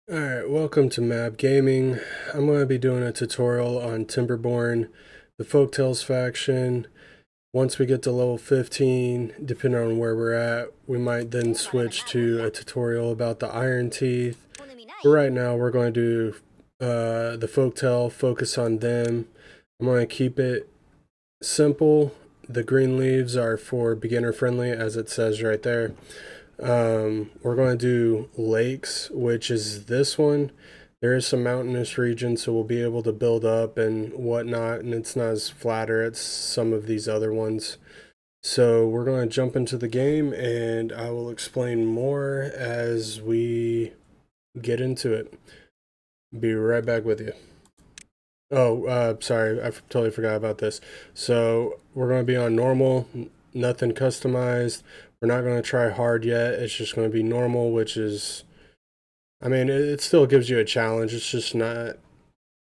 Alright, welcome to Map Gaming. I'm going to be doing a tutorial on Timberborn, the Folktails faction. Once we get to level 15, depending on where we're at, we might then switch to a tutorial about the Iron Teeth. But right now, we're going to do the Folktail, focus on them. I'm going to keep it simple. The green leaves are for beginner friendly, as it says right there. We're going to do lakes, which is this one. There is some mountainous region, so we'll be able to build up and whatnot, and it's not as flatter as some of these other ones. So we're going to jump into the game, and I will explain more as we get into it. Be right back with you. Oh, sorry, I totally forgot about this. So we're going to be on normal, nothing customized. We're not going to try hard yet. It's just going to be normal, which is, I mean, it still gives you a challenge. It's just not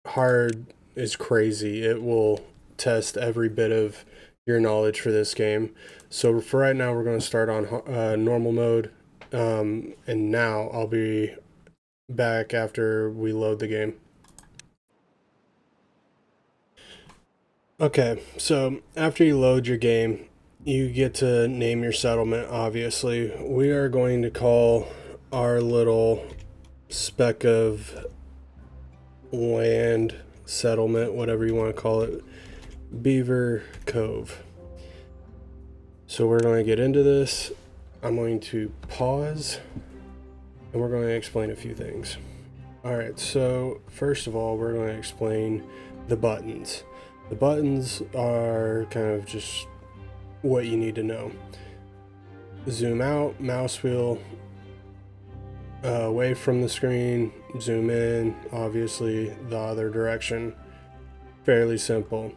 hard is crazy. It will test every bit of your knowledge for this game. So for right now, we're going to start on normal mode. And now I'll be back after we load the game. Okay, so after you load your game, you get to name your settlement, obviously. We are going to call our little speck of land, settlement, whatever you want to call it, Beaver Cove. So we're going to get into this. I'm going to pause, and we're going to explain a few things. Alright, so first of all, we're going to explain the buttons. The buttons are kind of just what you need to know. Zoom out, mouse wheel away from the screen, zoom in, obviously the other direction. Fairly simple.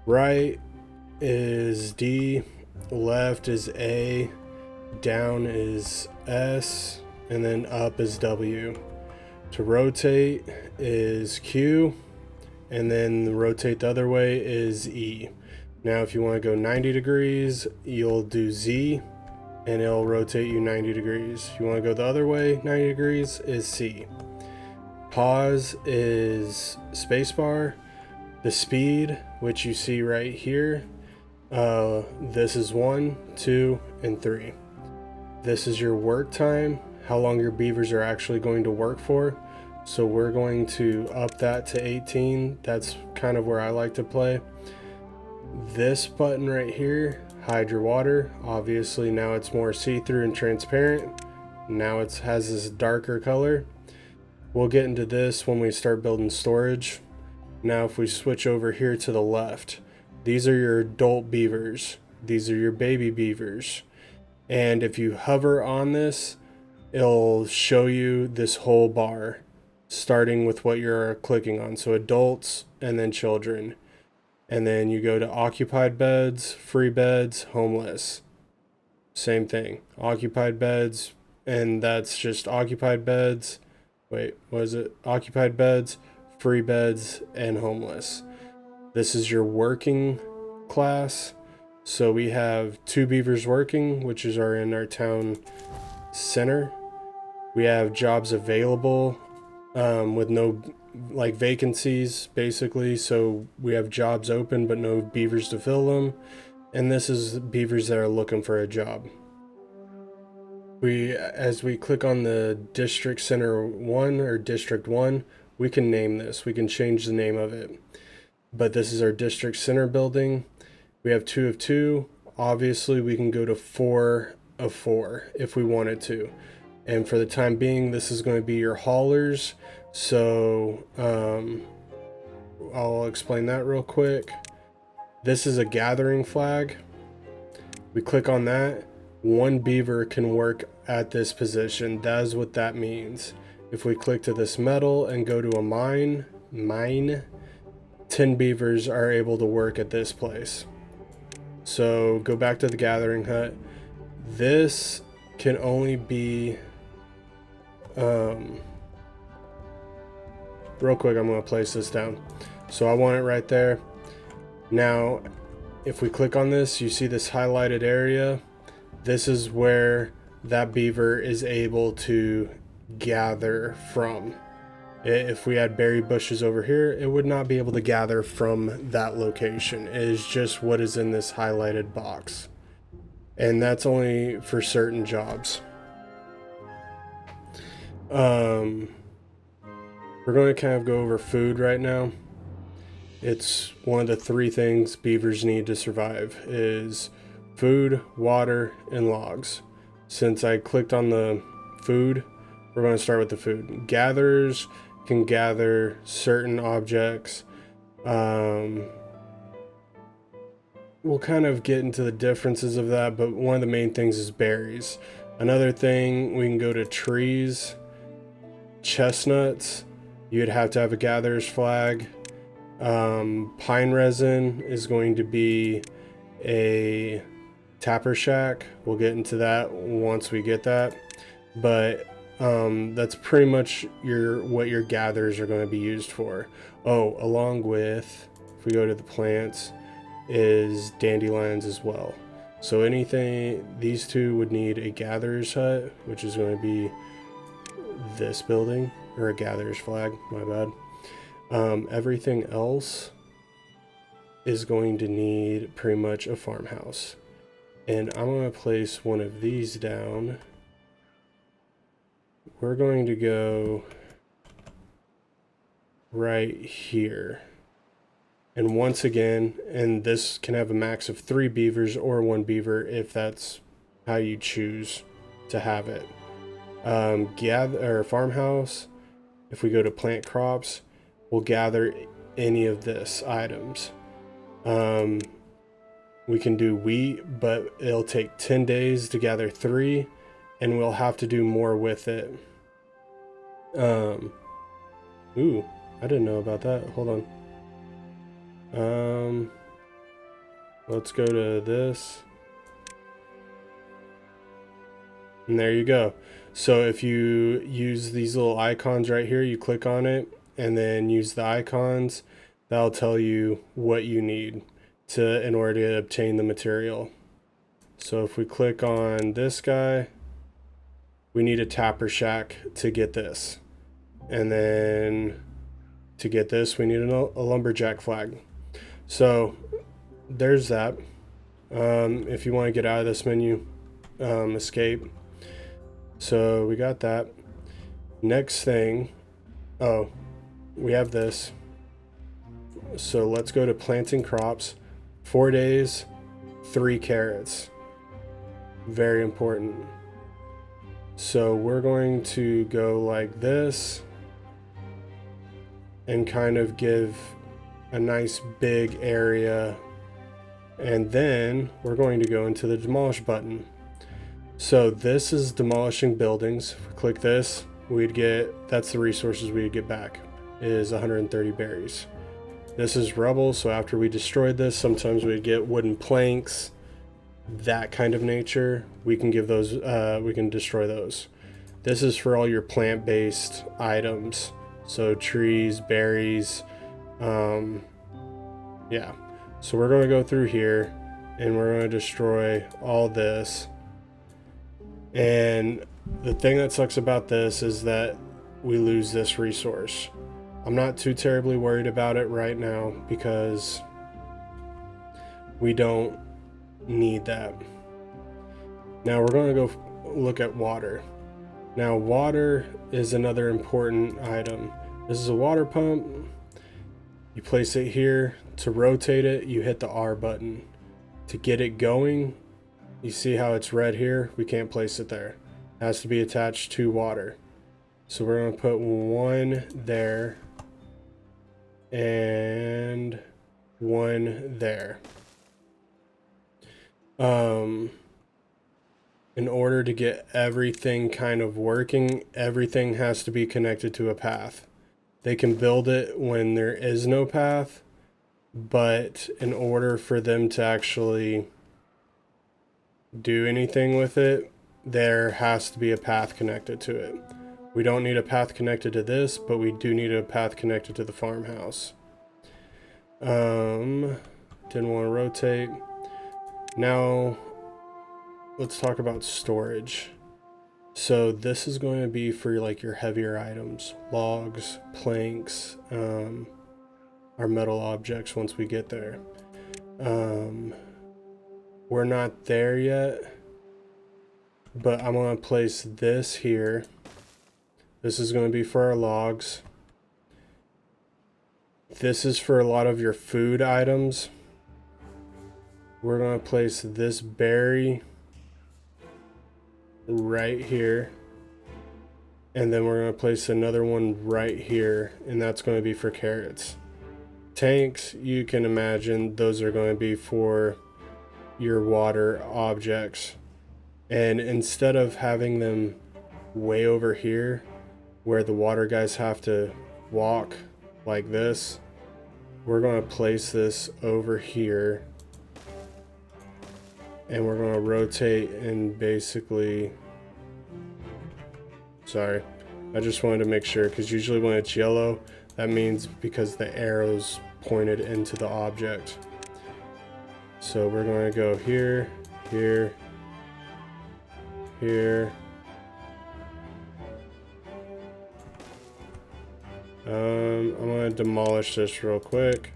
Right is D, left is A, down is S, and then up is W. To rotate is Q, and then rotate the other way is E. Now if you want to go 90 degrees, you'll do Z, and it'll rotate you 90 degrees. If you want to go the other way, 90 degrees, is C. Pause is spacebar. The speed, which you see right here, this is 1, 2, and 3. This is your work time, how long your beavers are actually going to work for. So we're going to up that to 18. That's kind of where I like to play. This button right here, hide your water. Obviously now it's more see-through and transparent. Now it has this darker color. We'll get into this when we start building storage. Now if we switch over here to the left, these are your adult beavers. These are your baby beavers. And if you hover on this, it'll show you this whole bar, starting with what you're clicking on. So adults and then children. And then you go to occupied beds, free beds, homeless. Same thing. Occupied beds, and that's just occupied beds. Wait, what is it? Occupied beds, free beds, and homeless. This is your working class. So we have 2 beavers working, which are in our town center. We have jobs available with no vacancies, basically. So we have jobs open but no beavers to fill them. And this is beavers that are looking for a job. As we click on the district center 1 or district 1, we can name this. We can change the name of it. But this is our district center building. We have 2 of 2. Obviously we can go to 4 of 4 if we wanted to. And for the time being, this is going to be your haulers. So I'll explain that real quick. This is a gathering flag. We click on that. 1 beaver can work at this position. That is what that means. If we click to this metal and go to a mine, 10 beavers are able to work at this place. So go back to the gathering hut. This can only be real quick, I'm going to place this down. So I want it right there. Now if we click on this, you see this highlighted area. This is where that beaver is able to gather from. If we had berry bushes over here, it would not be able to gather from that location. It is just what is in this highlighted box. And that's only for certain jobs. We're going to kind of go over food right now. It's one of the 3 things beavers need to survive is food, water, and logs. Since I clicked on the food, we're going to start with the food. Gatherers can gather certain objects. We'll kind of get into the differences of that, but one of the main things is berries. Another thing, we can go to trees. Chestnuts, you'd have to have a gatherer's flag. Pine resin is going to be a tapper shack. We'll get into that once we get that, but that's pretty much what your gatherers are going to be used for. Oh, along with, if we go to the plants, is dandelions as well. So anything, these 2 would need a gatherer's hut, which is going to be this building, or a gatherer's flag, my bad. Everything else is going to need pretty much a farmhouse. And I'm going to place one of these down. We're going to go right here. And once again, and this can have a max of 3 beavers or 1 beaver if that's how you choose to have it. Farmhouse, if we go to plant crops, we'll gather any of this items. We can do wheat, but it'll take 10 days to gather 3, and we'll have to do more with it. Ooh, I didn't know about that. Hold on. Let's go to this. And there you go. So if you use these little icons right here, you click on it and then use the icons, that'll tell you what you need in order to obtain the material. So if we click on this guy, we need a tapper shack to get this. And then to get this, we need a lumberjack flag. So there's that. If you want to get out of this menu, escape. So we got that. Next thing, oh, we have this. So let's go to planting crops. 4 days, 3 carrots. Very important. So we're going to go like this and kind of give a nice big area. And then we're going to go into the demolish button. So this is demolishing buildings. If we click this, that's the resources we'd get back, is 130 berries. This is rubble, so after we destroyed this, sometimes we'd get wooden planks, that kind of nature. We can give those, we can destroy those. This is for all your plant-based items. So trees, berries, yeah. So we're going to go through here and we're going to destroy all this. And the thing that sucks about this is that we lose this resource. I'm not too terribly worried about it right now because we don't need that. Now we're going to go look at water. Now water is another important item. This is a water pump. You place it here. To rotate it, you hit the R button. To get it going, you see how it's red here? We can't place it there. It has to be attached to water. So we're going to put one there and one there. In order to get everything kind of working, everything has to be connected to a path. They can build it when there is no path, but in order for them to actually do anything with it, there has to be a path connected to it. We don't need a path connected to this, but we do need a path connected to the farmhouse. Didn't want to rotate. Now let's talk about storage. So this is going to be for like your heavier items, logs, planks, our metal objects once we get there. We're not there yet, but I'm going to place this here. This is going to be for our logs. This is for a lot of your food items. We're going to place this berry right here. And then we're going to place another one right here, and that's going to be for carrots. Tanks, you can imagine those are going to be for your water objects. And instead of having them way over here where the water guys have to walk like this, we're going to place this over here, and we're going to rotate and basically, sorry, I just wanted to make sure, because usually when it's yellow, that means because the arrow's pointed into the object. So we're going to go here, here, here. I'm going to demolish this real quick,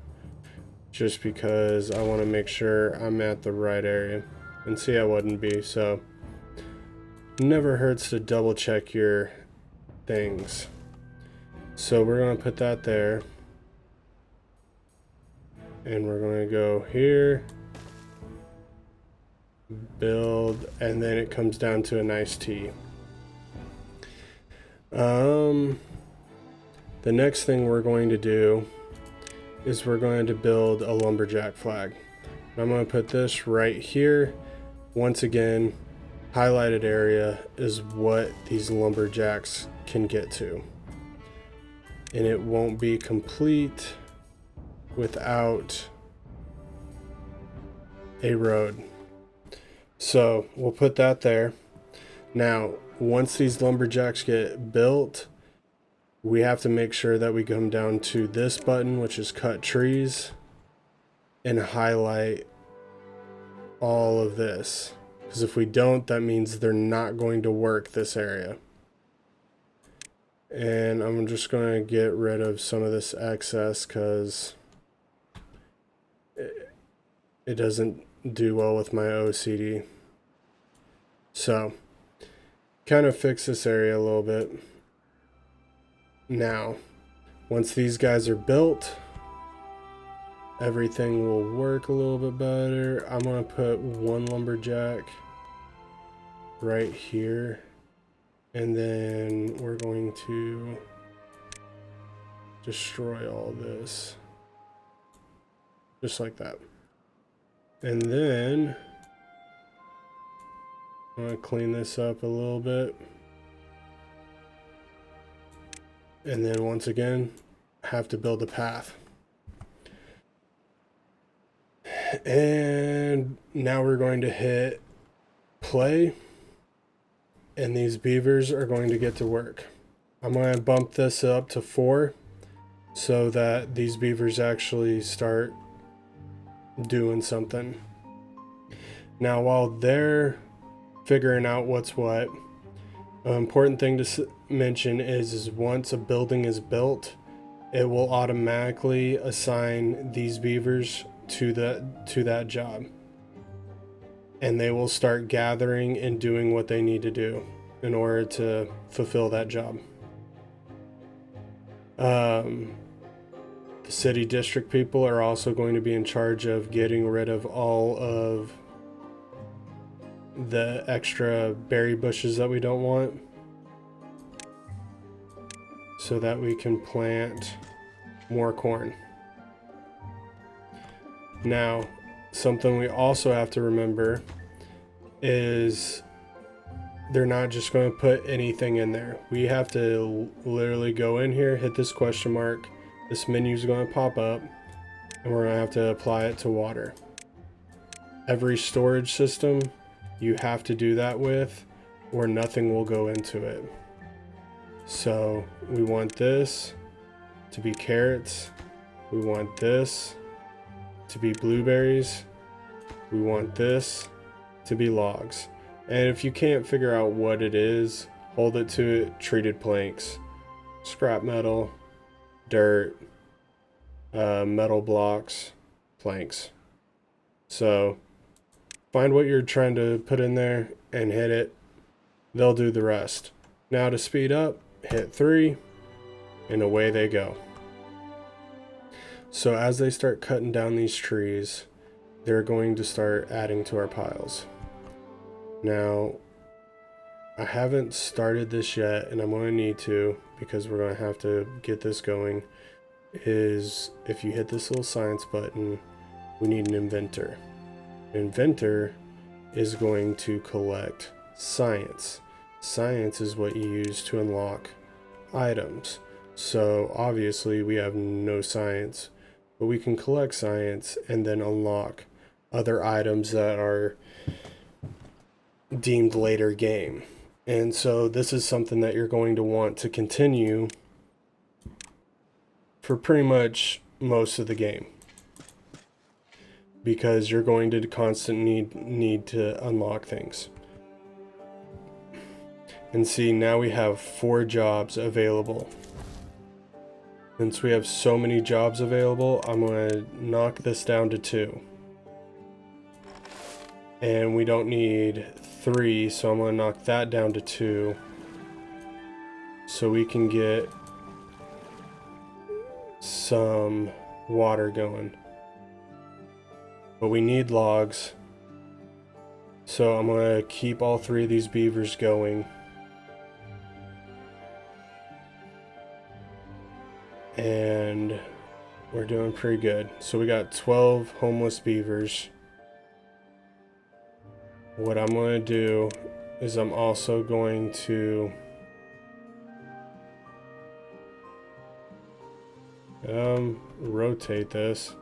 just because I want to make sure I'm at the right area. And see, I wouldn't be, so never hurts to double check your things. So we're going to put that there, and we're going to go here, build, and then it comes down to a nice T. The next thing we're going to do is we're going to build a lumberjack flag. I'm going to put this right here. Once again, highlighted area is what these lumberjacks can get to. And it won't be complete without a road. So we'll put that there. Now, once these lumberjacks get built, we have to make sure that we come down to this button, which is cut trees, and highlight all of this. Because if we don't, that means they're not going to work this area. And I'm just going to get rid of some of this excess because it doesn't do well with my OCD. So, kind of fix this area a little bit. Now, once these guys are built, everything will work a little bit better. I'm going to put one lumberjack right here, and then we're going to destroy all this just like that. And then I'm going to clean this up a little bit. And then once again, have to build a path. And now we're going to hit play. And these beavers are going to get to work. I'm going to bump this up to 4 so that these beavers actually start doing something. Now, while they're figuring out what's what, an important thing to mention is once a building is built, it will automatically assign these beavers to that job. And they will start gathering and doing what they need to do in order to fulfill that job. The city district people are also going to be in charge of getting rid of all of the extra berry bushes that we don't want, so that we can plant more corn. Now, something we also have to remember is they're not just going to put anything in there. We have to literally go in here, hit this question mark, this menu is going to pop up, and we're going to have to apply it to water. Every storage system you have to do that with, or nothing will go into it. So we want this to be carrots, we want this to be blueberries, we want this to be logs. And if you can't figure out what it is, hold it to it, treated planks, scrap metal, dirt, metal blocks, planks. So find what you're trying to put in there and hit it. They'll do the rest. Now to speed up, hit 3 and away they go. So as they start cutting down these trees, they're going to start adding to our piles. Now, I haven't started this yet, and I'm going to need to, because we're going to have to get this going, is if you hit this little science button, we need an inventor. An inventor is going to collect science. Science is what you use to unlock items. So obviously we have no science, but we can collect science and then unlock other items that are deemed later game. And so this is something that you're going to want to continue for pretty much most of the game, because you're going to constantly need to unlock things. And see, now we have 4 jobs available. Since we have so many jobs available, I'm going to knock this down to 2. And we don't need 3, so I'm going to knock that down to 2. So we can get some water going. But we need logs. So I'm going to keep all 3 of these beavers going. And we're doing pretty good. So we got 12 homeless beavers. What I'm going to do is I'm also going to rotate this.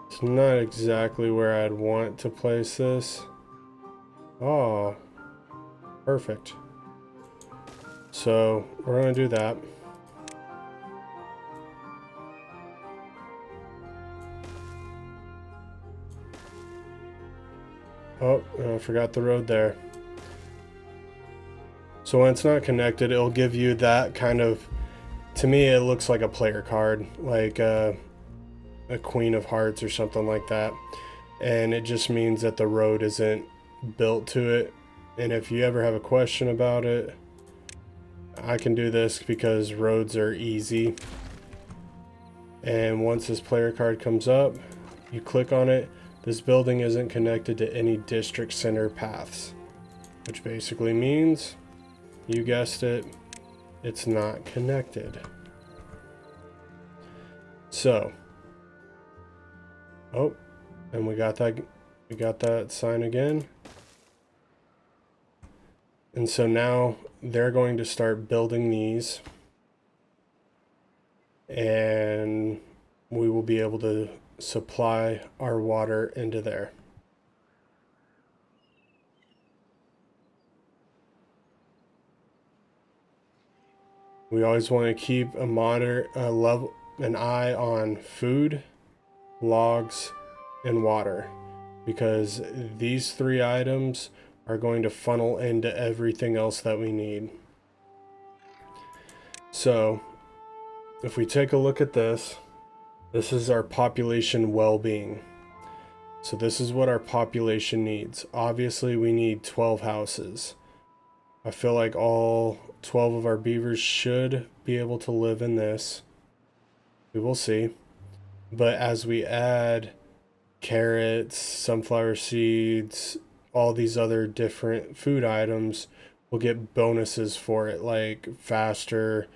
It's not exactly where I'd want to place this. Oh, perfect. So we're going to do that. Oh, I forgot the road there. So when it's not connected, it'll give you that kind of, to me it looks like a player card, like a Queen of Hearts or something like that. And it just means that the road isn't built to it. And if you ever have a question about it, I can do this because roads are easy. And once this player card comes up, you click on it. This building isn't connected to any district center paths, which basically means, you guessed it, it's not connected. So, oh, and we got that sign again. And so now they're going to start building these, and we will be able to supply our water into there. We always want to keep an eye on food, logs, and water, because these 3 items are going to funnel into everything else that we need. So if we take a look at this, this is our population well-being. So this is what our population needs. Obviously we need 12 houses. I feel like all 12 of our beavers should be able to live in this. We will see. But as we add carrots, sunflower seeds, all these other different food items, we'll get bonuses for it, like faster,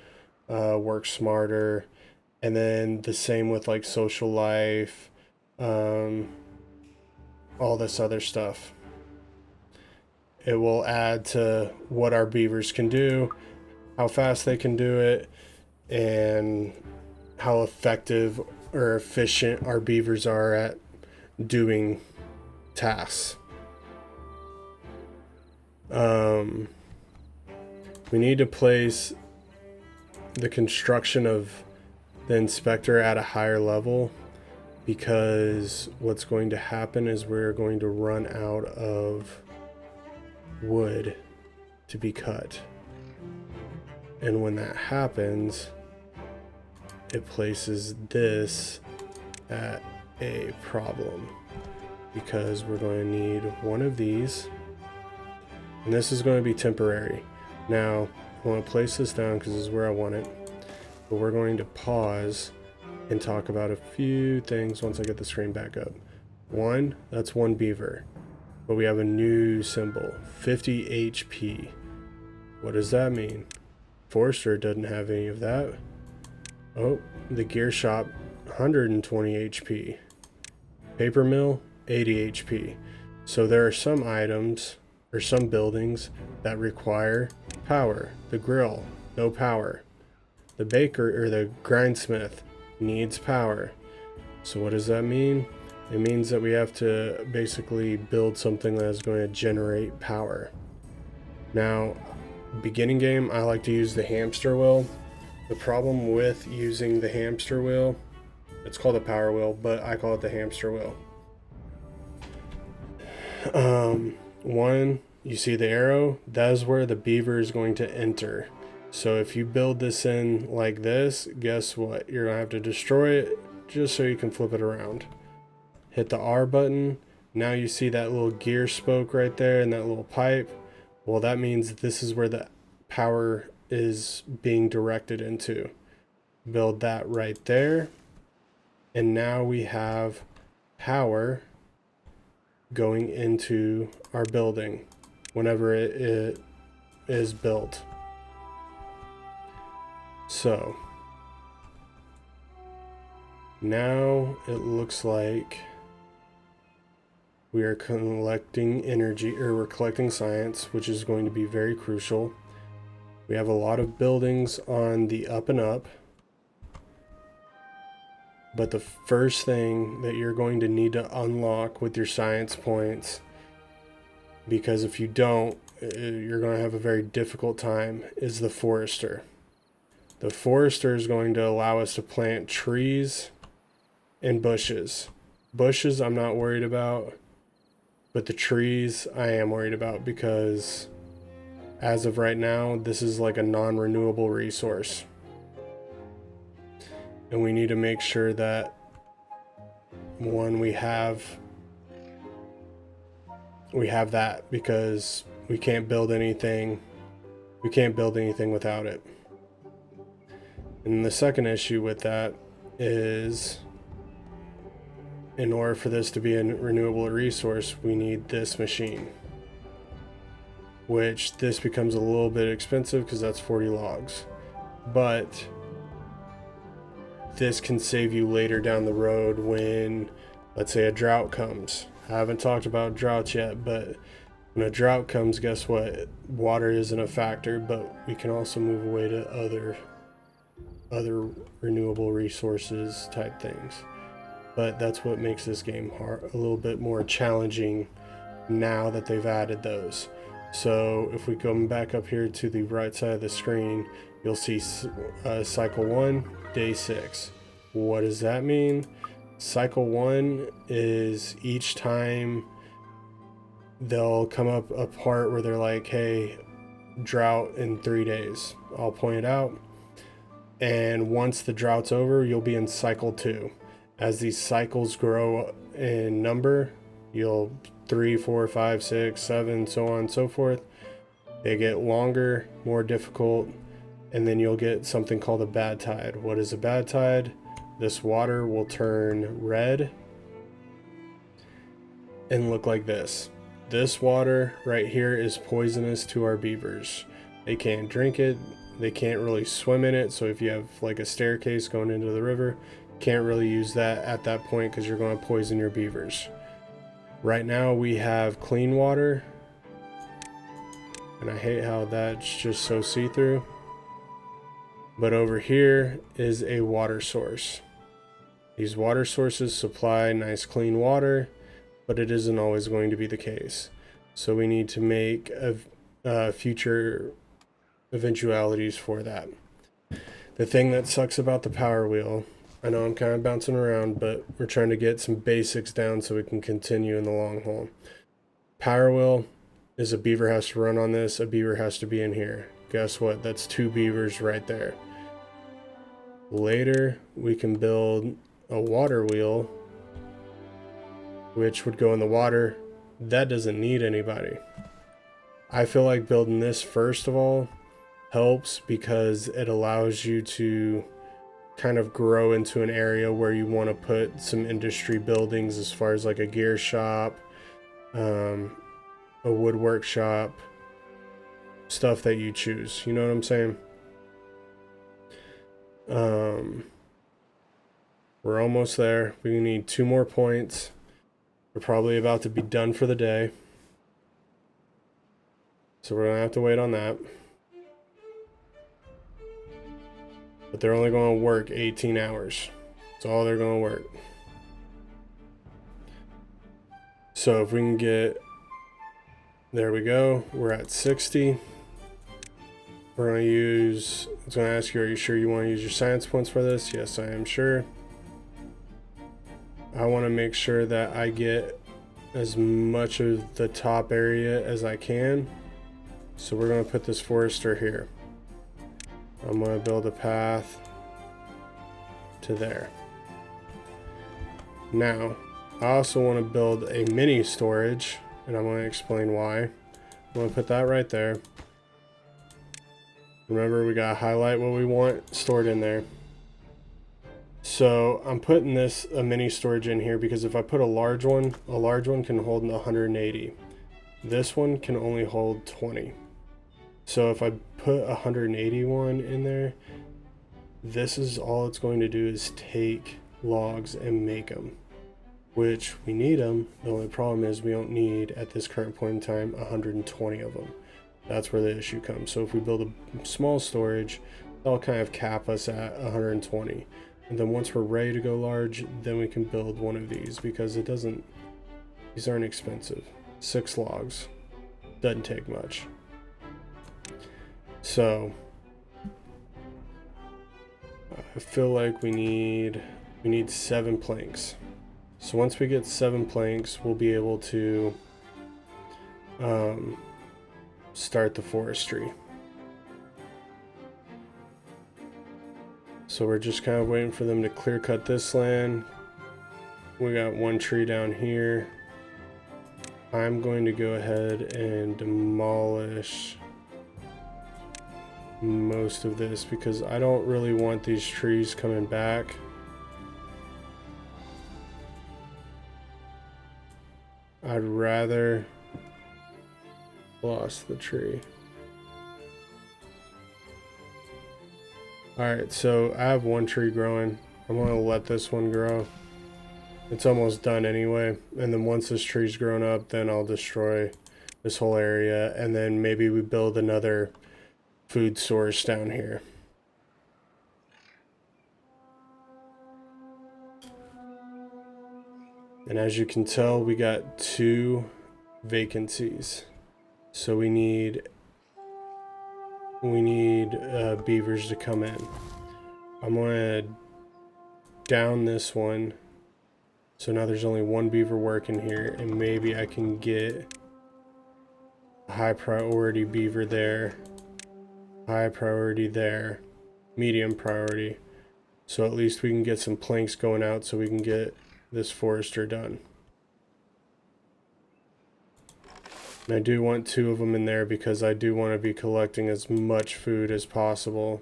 work smarter, and then the same with like social life, all this other stuff. It will add to what our beavers can do, how fast they can do it, and how effective or efficient our beavers are at doing tasks. We need to place the construction of the inspector at a higher level, because what's going to happen is we're going to run out of wood to be cut. And when that happens, it places this at a problem, because we're going to need one of these, and this is going to be temporary. Now, I want to place this down because this is where I want it, but we're going to pause and talk about a few things once I get the screen back up. One, that's one beaver, but we have a new symbol, 50 HP. What does that mean? Forester doesn't have any of that. Oh, the gear shop, 120 HP. Paper mill, 80 HP. So there are some items or some buildings that require power. The grill, no power. The baker or the grindsmith needs power. So what does that mean? It means that we have to basically build something that is going to generate power. Now, beginning game, I like to use the hamster wheel. The problem with using the hamster wheel, it's called a power wheel, but I call it the hamster wheel. One, you see the arrow, that is where the beaver is going to enter. So if you build this in like this, guess what? You're gonna have to destroy it just so you can flip it around. Hit the R button. Now you see that little gear spoke right there and that little pipe. Well, that means this is where the power is being directed into. Build that right there. And now we have power going into our building whenever it is built. So now it looks like we are collecting energy, or we're collecting science, which is going to be very crucial. We have a lot of buildings on the up and up, but the first thing that you're going to need to unlock with your science points, because if you don't, you're going to have a very difficult time, is the forester. The forester is going to allow us to plant trees and bushes. Bushes I'm not worried about, but the trees I am worried about, because as of right now, this is like a non-renewable resource. And we need to make sure that, one, we have that, because we can't build anything without it. And the second issue with that is, in order for this to be a renewable resource, we need this machine, which this becomes a little bit expensive because that's 40 logs, but this can save you later down the road when, let's say, a drought comes. I haven't talked about droughts yet, but when a drought comes, guess what? Water isn't a factor, but we can also move away to other renewable resources type things. But that's what makes this game a little bit more challenging now that they've added those. So if we come back up here to the right side of the screen, you'll see cycle 1, day 6. What does that mean? Cycle 1 is each time they'll come up a part where they're like, hey, drought in 3 days. I'll point it out. And once the drought's over, you'll be in cycle 2. As these cycles grow in number, you'll 3, 4, 5, 6, 7, so on and so forth. They get longer, more difficult, and then you'll get something called a bad tide. What is a bad tide? This water will turn red and look like this. This water right here is poisonous to our beavers. They can't drink it. They can't really swim in it. So if you have like a staircase going into the river, can't really use that at that point because you're going to poison your beavers. Right now we have clean water, and I hate how that's just so see-through. But over here is a water source. These water sources supply nice clean water, but it isn't always going to be the case. So we need to make future eventualities for that. The thing that sucks about the power wheel I know I'm kind of bouncing around, but we're trying to get some basics down so we can continue in the long haul. Power wheel is a beaver has to run on this. A beaver has to be in here. Guess what? That's 2 beavers right there. Later, we can build a water wheel, which would go in the water. That doesn't need anybody. I feel like building this first of all helps because it allows you to kind of grow into an area where you want to put some industry buildings as far as like a gear shop, a woodwork shop, stuff that you choose. You know what I'm saying? We're almost there. We need 2 more points. We're probably about to be done for the day. So we're going to have to wait on that. But they're only going to work 18 hours. That's all they're going to work. So if we can get... There we go. We're at 60. We're going to use... I was going to ask you, are you sure you want to use your science points for this? Yes, I am sure. I want to make sure that I get as much of the top area as I can. So we're going to put this forester here. I'm going to build a path to there. Now, I also want to build a mini storage, and I'm going to explain why. I'm going to put that right there. Remember, we got to highlight what we want stored in there. So I'm putting a mini storage in here because if I put a large one can hold 180. This one can only hold 20. So if I put 181 in there, this is all it's going to do is take logs and make them, which we need them. The only problem is we don't need, at this current point in time, 120 of them. That's where the issue comes. So if we build a small storage, that'll kind of cap us at 120. And then once we're ready to go large, then we can build one of these because these aren't expensive. 6 logs. Doesn't take much. So I feel like we need 7 planks. So once we get 7 planks, we'll be able to start the forestry. So we're just kind of waiting for them to clear cut this land. We got 1 tree down here. I'm going to go ahead and demolish most of this because I don't really want these trees coming back. I'd rather lost the tree. Alright, so I have 1 tree growing. I'm going to let this one grow. It's almost done anyway. And then once this tree's grown up, then I'll destroy this whole area. And then maybe we build another food source down here. And as you can tell, we got 2 vacancies. So we need beavers to come in. I'm gonna down this one. So now there's only 1 beaver working here, and maybe I can get a high priority beaver there, high priority there, medium priority. So at least we can get some planks going out so we can get this forester done. And I do want 2 of them in there because I do want to be collecting as much food as possible.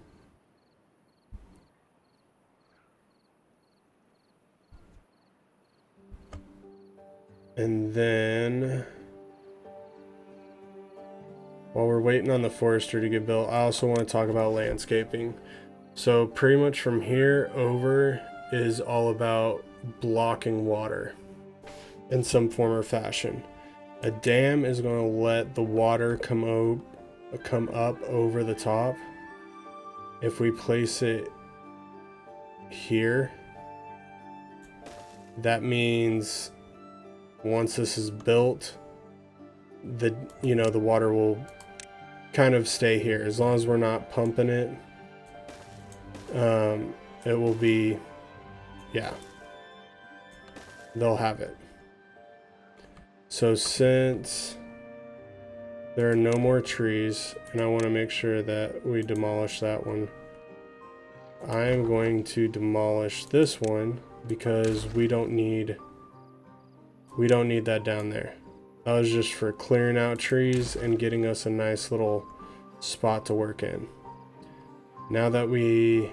And then, while we're waiting on the forester to get built, I also want to talk about landscaping. So pretty much from here over is all about blocking water in some form or fashion. A dam is going to let the water come up over the top. If we place it here, that means once this is built, the water will kind of stay here as long as we're not pumping it. It will be yeah, they'll have it. So since there are no more trees, and I want to make sure that we demolish that one, I am going to demolish this one because we don't need that down there. That was just for clearing out trees and getting us a nice little spot to work in. Now that we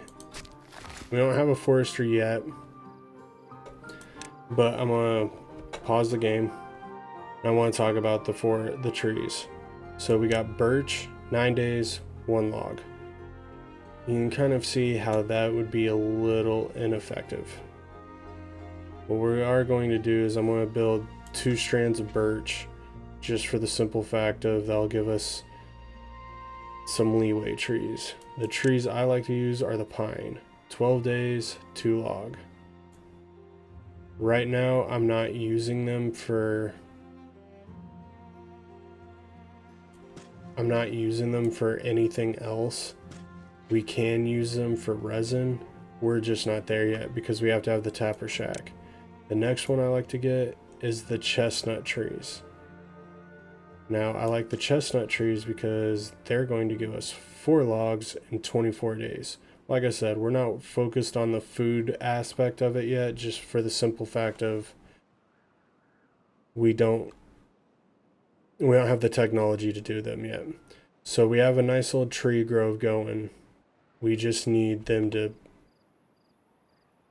don't have a forestry yet, but I'm gonna pause the game. I want to talk about the trees. So we got birch, 9 days, 1 log. You can kind of see how that would be a little ineffective. What we are going to do is I'm going to build 2 strands of birch, just for the simple fact of that'll give us some leeway trees. The trees I like to use are the pine. 12 days, 2 log. Right now I'm not using them for anything else. We can use them for resin. We're just not there yet because we have to have the tapper shack. The next one I like to get is the chestnut trees. Now I like the chestnut trees because they're going to give us 4 logs in 24 days. Like I said, we're not focused on the food aspect of it yet, just for the simple fact of we don't have the technology to do them yet. So we have a nice little tree grove going. We just need them to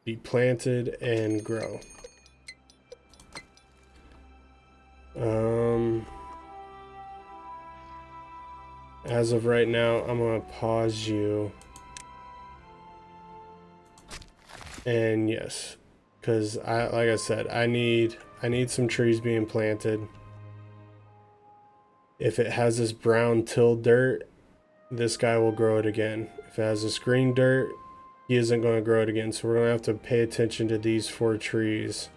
be planted and grow. As of right now, I'm gonna pause you. And yes, because like I said, I need some trees being planted. If it has this brown till dirt, this guy will grow it again. If it has this green dirt, he isn't going to grow it again. So we're going to have to pay attention to these 4 trees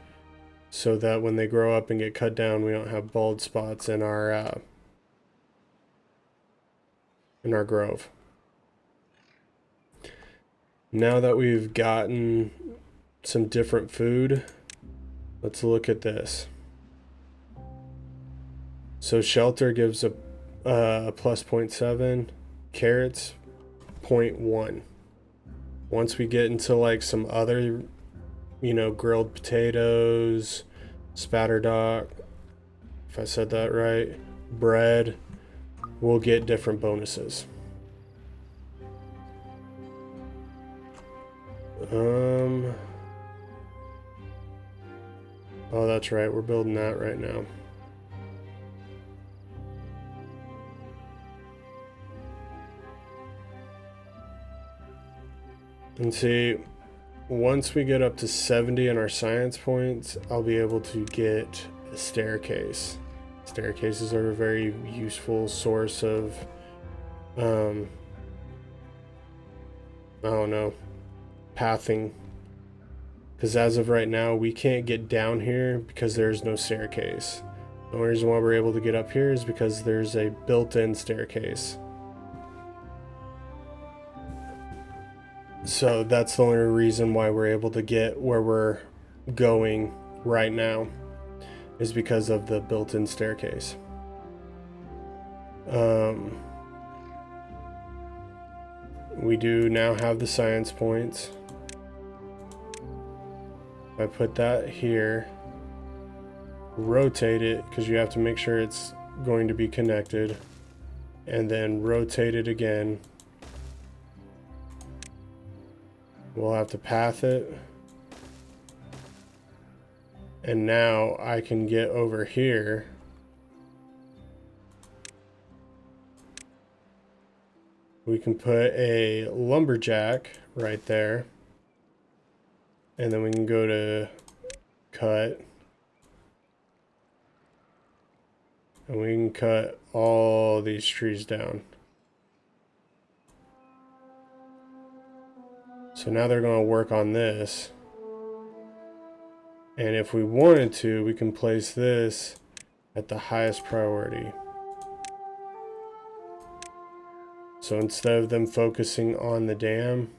so that when they grow up and get cut down, we don't have bald spots in our grove. Now that we've gotten some different food, let's look at this. So shelter gives a plus 0.7, carrots 0.1. Once we get into like some other, grilled potatoes, spatterdock, if I said that right, bread, we'll get different bonuses. Oh, that's right, we're building that right now. And see, once we get up to 70 in our science points, I'll be able to get a staircase. Staircases are a very useful source of, I don't know, pathing. Because as of right now, we can't get down here because there's no staircase. The only reason why we're able to get up here is because there's a built-in staircase. So that's the only reason why we're able to get where we're going right now, is because of the built-in staircase. We do now have the science points. If I put that here, rotate it, because you have to make sure it's going to be connected, and then rotate it again. We'll have to path it. And now I can get over here. We can put a lumberjack right there. And then we can go to cut. And we can cut all these trees down. So now they're going to work on this. And if we wanted to, we can place this at the highest priority. So instead of them focusing on the dam,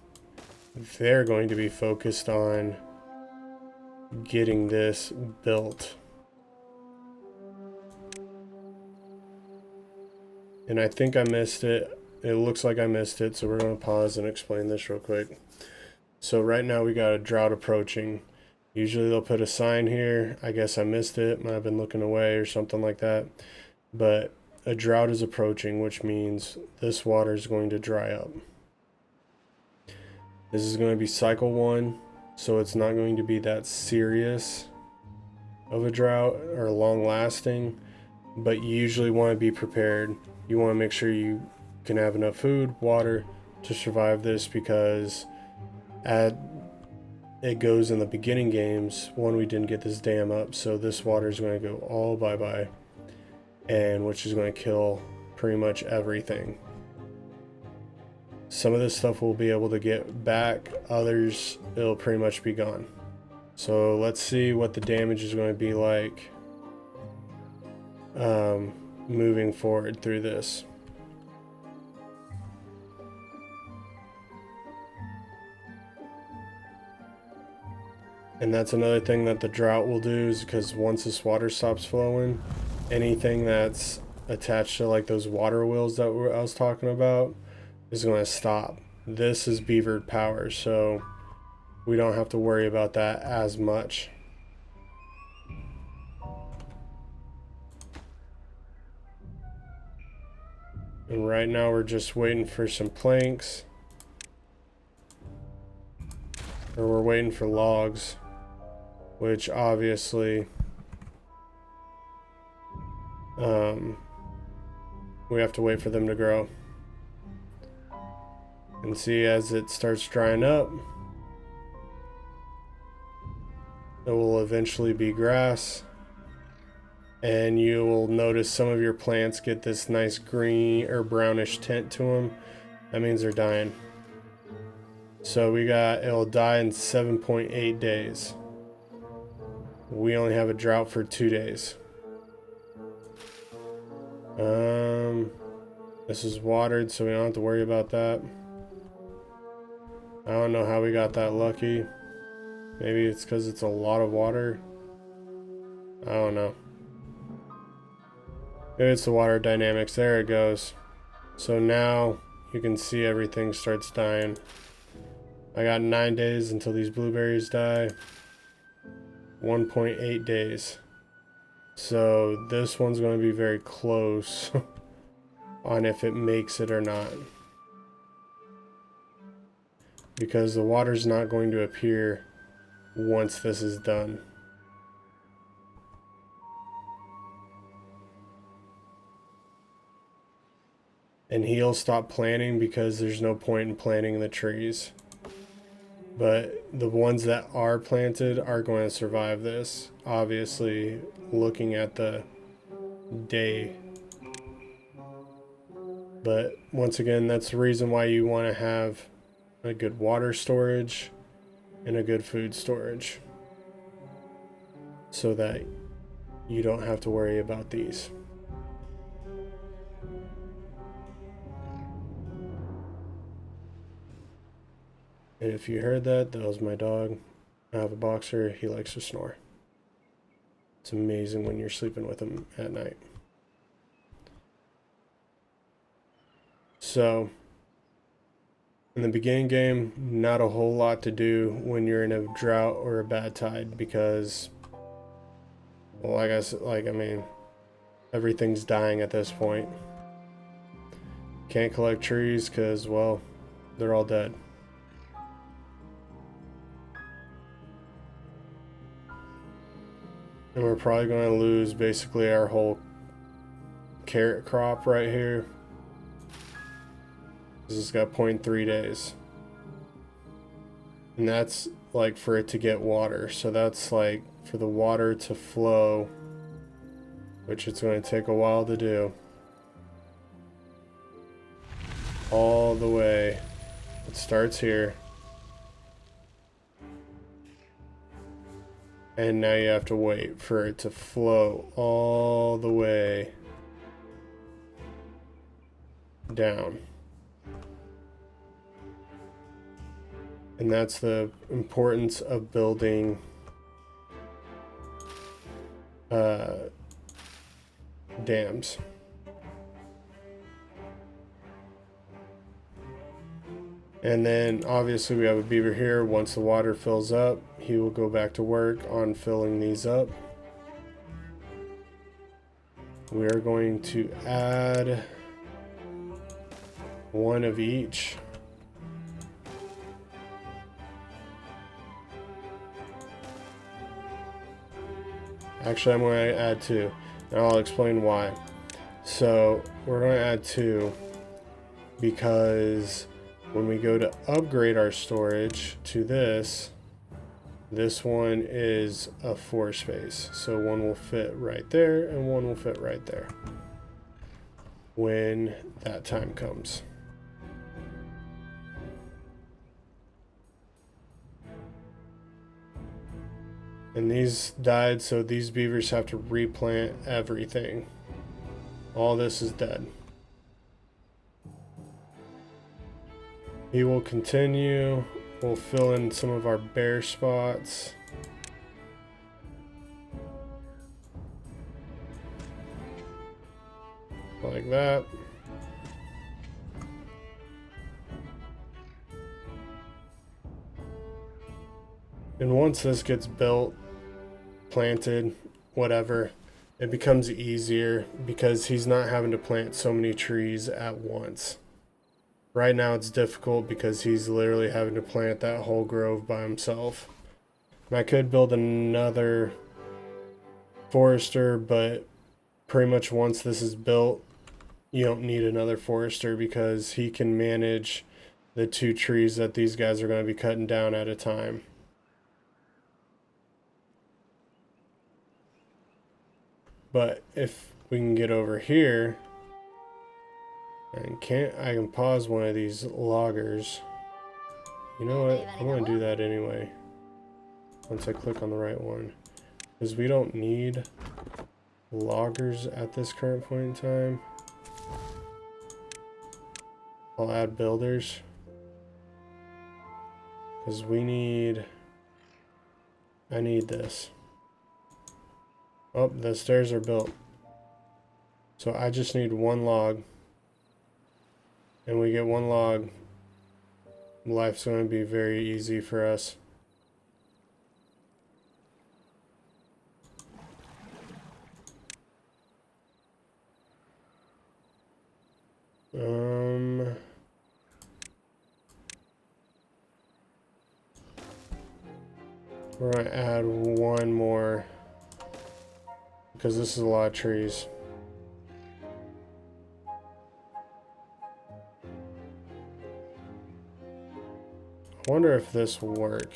they're going to be focused on getting this built. And I think I missed it. It looks like I missed it, so we're going to pause and explain this real quick. So right now we got a drought approaching. Usually they'll put a sign here. I guess I missed it. Might have been looking away or something like that. But a drought is approaching, which means this water is going to dry up. This is going to be cycle 1, so it's not going to be that serious of a drought or long lasting, but you usually want to be prepared. You want to make sure you can have enough food, water to survive this, because it goes in the beginning games, one, we didn't get this dam up, so this water is going to go all bye-bye, and which is going to kill pretty much everything. Some of this stuff we'll be able to get back, others it'll pretty much be gone. So let's see what the damage is going to be like moving forward through this. And that's another thing that the drought will do, is because once this water stops flowing, anything that's attached to like those water wheels that I was talking about is going to stop. This is beavered power, so we don't have to worry about that as much. And right now we're just waiting for some planks, or we're waiting for logs, which obviously we have to wait for them to grow. And see, as it starts drying up, it will eventually be grass, and you will notice some of your plants get this nice green or brownish tint to them. That means they're dying. So it'll die in 7.8 days. We only have a drought for 2 days. This is watered, so we don't have to worry about that. I don't know how we got that lucky. Maybe it's because it's a lot of water. I don't know. Maybe it's the water dynamics. There it goes. So now you can see everything starts dying. I got 9 days until these blueberries die. 1.8 days. So this one's going to be very close on if it makes it or not, because the water's not going to appear once this is done. And he'll stop planting because there's no point in planting the trees. But the ones that are planted are going to survive this. Obviously, looking at the day. But once again, that's the reason why you want to have a good water storage and a good food storage, so that you don't have to worry about these. And if you heard that, that was my dog. I have a boxer. He likes to snore. It's amazing when you're sleeping with him at night. So, in the beginning game, not a whole lot to do when you're in a drought or a bad tide, because, well, I mean, everything's dying at this point. Can't collect trees because, well, they're all dead. And we're probably going to lose basically our whole carrot crop right here. This has got 0.3 days. And that's like for it to get water. So that's like for the water to flow, which it's going to take a while to do. All the way. It starts here. And now you have to wait for it to flow all the way down. And that's the importance of building dams. And then obviously we have a beaver here. Once the water fills up, he will go back to work on filling these up. We are going to add one of each. Actually, I'm going to add two, and I'll explain why. So we're going to add two because when we go to upgrade our storage to this one is a 4 space. So one will fit right there and one will fit right there when that time comes. And these died, so these beavers have to replant everything. All this is dead. He will continue. We'll fill in some of our bare spots. Like that. And once this gets built, planted, whatever, it becomes easier because he's not having to plant so many trees at once. Right now it's difficult because he's literally having to plant that whole grove by himself. And I could build another forester, but pretty much once this is built, you don't need another forester because he can manage the 2 trees that these guys are going to be cutting down at a time. But if we can get over here, I can pause one of these loggers. You know what? I'm going to do that anyway. Once I click on the right one. Because we don't need loggers at this current point in time. I'll add builders. Because I need this. Oh, the stairs are built. So I just need 1 log. And we get 1 log. Life's going to be very easy for us. We're going to add 1 more. Because this is a lot of trees. I wonder if this will work.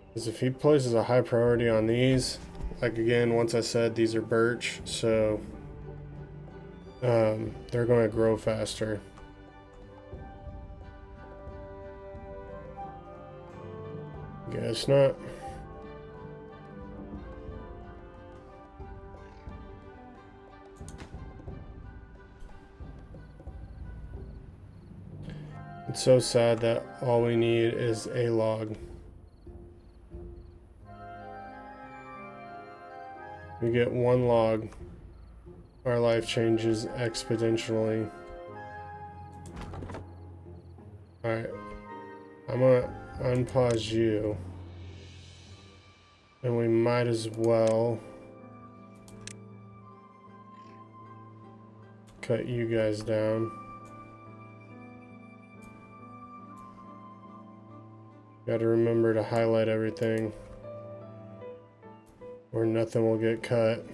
Because if he places a high priority on these, like again, once I said these are birch, so they're going to grow faster. Guess not. It's so sad that all we need is a log. We get 1 log, our life changes exponentially. Alright, I'm gonna unpause you. And we might as well cut you guys down. Gotta remember to highlight everything, or nothing will get cut.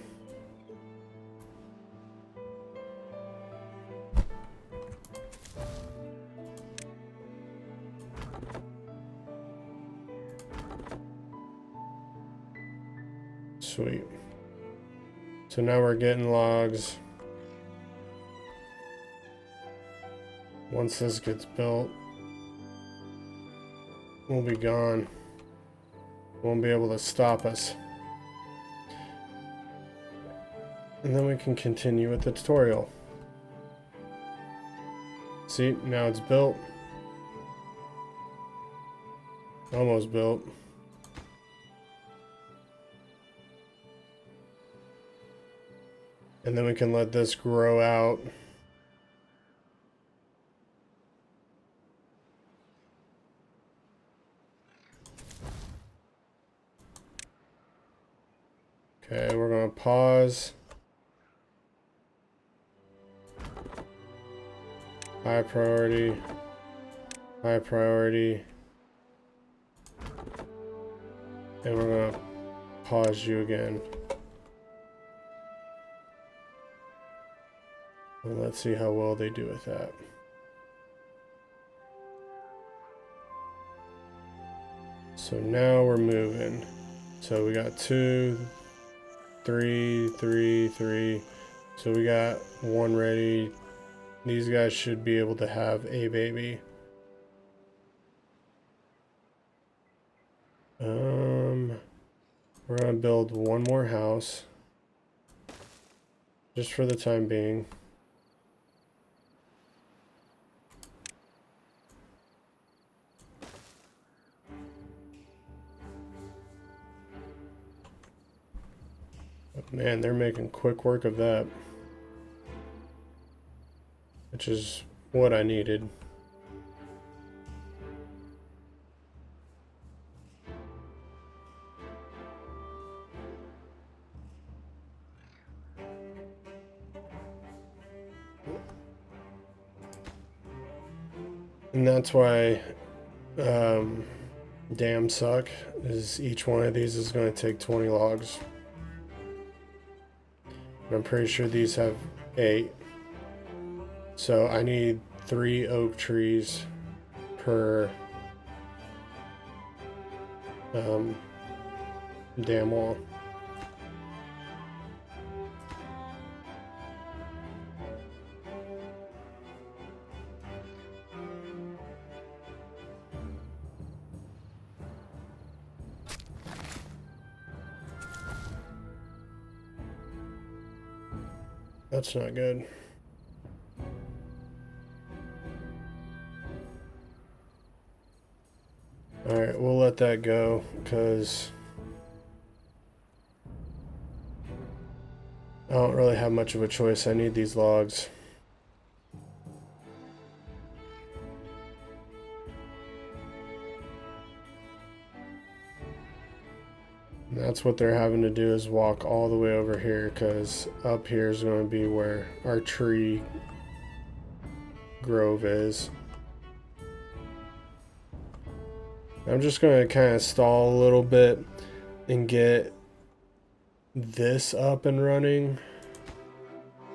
Sweet. So now we're getting logs. Once this gets built, we'll be gone. Won't be able to stop us. And then we can continue with the tutorial. See, now it's built. Almost built. And then we can let this grow out. Okay, we're gonna pause. High priority. High priority. And we're gonna pause you again. And let's see how well they do with that. So now we're moving. So we got 2, 3, 3, 3. So we got 1 ready. These guys should be able to have a baby. We're gonna build 1 more house. Just for the time being. But man, they're making quick work of that. Which is what I needed. And that's why dams suck, is each one of these is going to take 20 logs. And I'm pretty sure these have 8. So I need 3 oak trees per dam wall. That's not good. Alright, we'll let that go, because I don't really have much of a choice. I need these logs. And that's what they're having to do, is walk all the way over here, because up here is going to be where our tree grove is. I'm just going to kind of stall a little bit and get this up and running.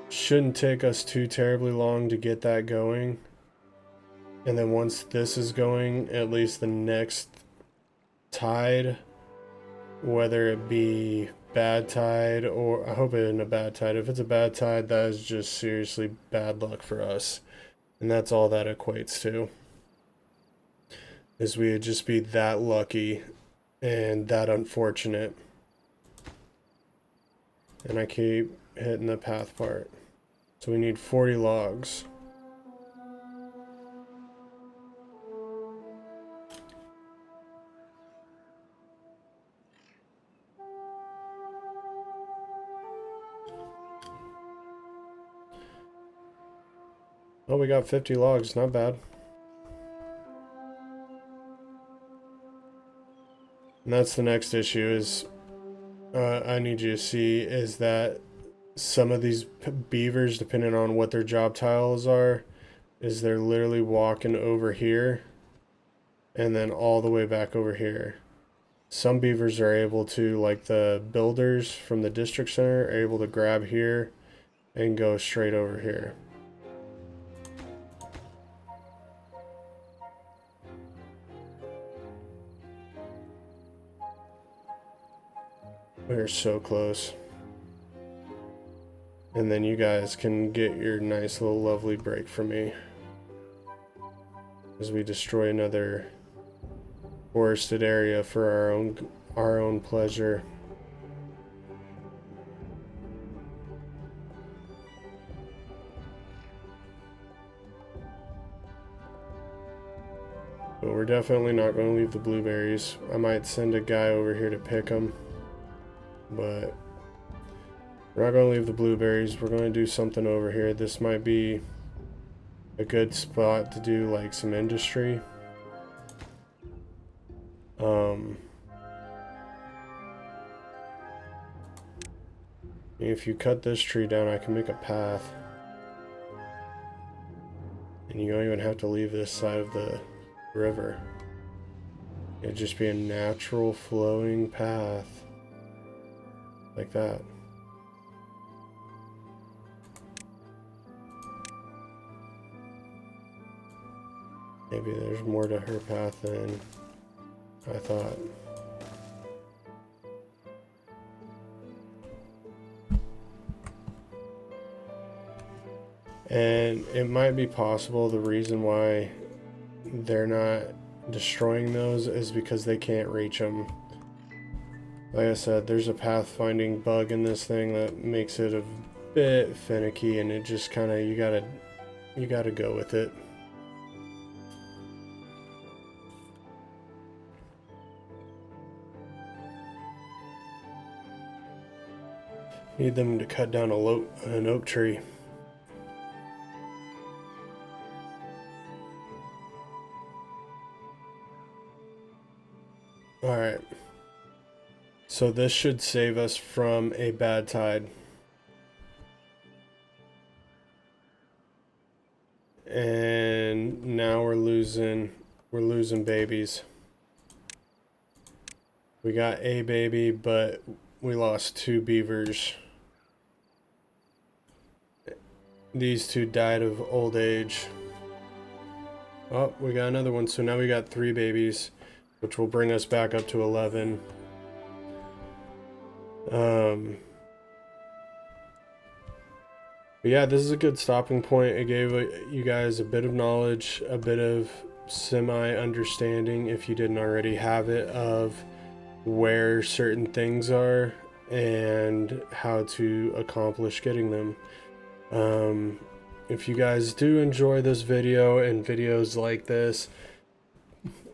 Shouldn't take us too terribly long to get that going. And then once this is going, at least the next tide, whether it be bad tide, or I hope it isn't a bad tide. If it's a bad tide, that is just seriously bad luck for us. And that's all that equates to. Is we would just be that lucky and that unfortunate. And I keep hitting the path part. So we need 40 logs. Oh, we got 50 logs, not bad. And that's the next issue, is I need you to see, is that some of these beavers, depending on what their job titles are, is they're literally walking over here and then all the way back over here. Some beavers are able to, like the builders from the district center, are able to grab here and go straight over here. We're so close. And then you guys can get your nice little lovely break from me as we destroy another forested area for our own pleasure. But we're definitely not going to leave the blueberries. I might send a guy over here to pick them, but we're not going to leave the blueberries. We're going to do something over here. This might be a good spot to do like some industry. If you cut this tree down, I can make a path. And you don't even have to leave this side of the river. It'd just be a natural flowing path. Like that. Maybe there's more to her path than I thought. And it might be possible the reason why they're not destroying those is because they can't reach them. Like I said, there's a pathfinding bug in this thing that makes it a bit finicky, and it just kind of, you gotta go with it. Need them to cut down an oak tree. Alright, so this should save us from a bad tide. And now we're losing babies. We got a baby, but we lost 2 beavers. These 2 died of old age. Oh, we got another one, so now we got 3 babies, which will bring us back up to 11. But yeah, this is a good stopping point. It gave you guys a bit of knowledge, a bit of semi-understanding, if you didn't already have it, of where certain things are and how to accomplish getting them. If you guys do enjoy this video and videos like this,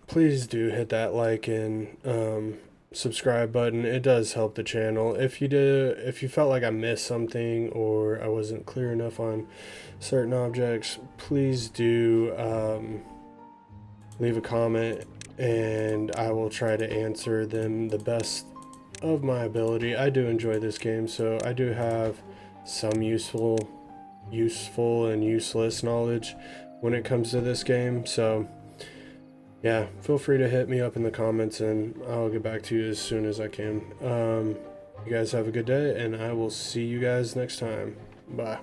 please do hit that like and subscribe button. It does help the channel. If you felt like I missed something or I wasn't clear enough on certain objects, please do leave a comment and I will try to answer them the best of my ability. I do enjoy this game, so I do have some useful and useless knowledge when it comes to this game. So yeah, feel free to hit me up in the comments and I'll get back to you as soon as I can. You guys have a good day, and I will see you guys next time. Bye.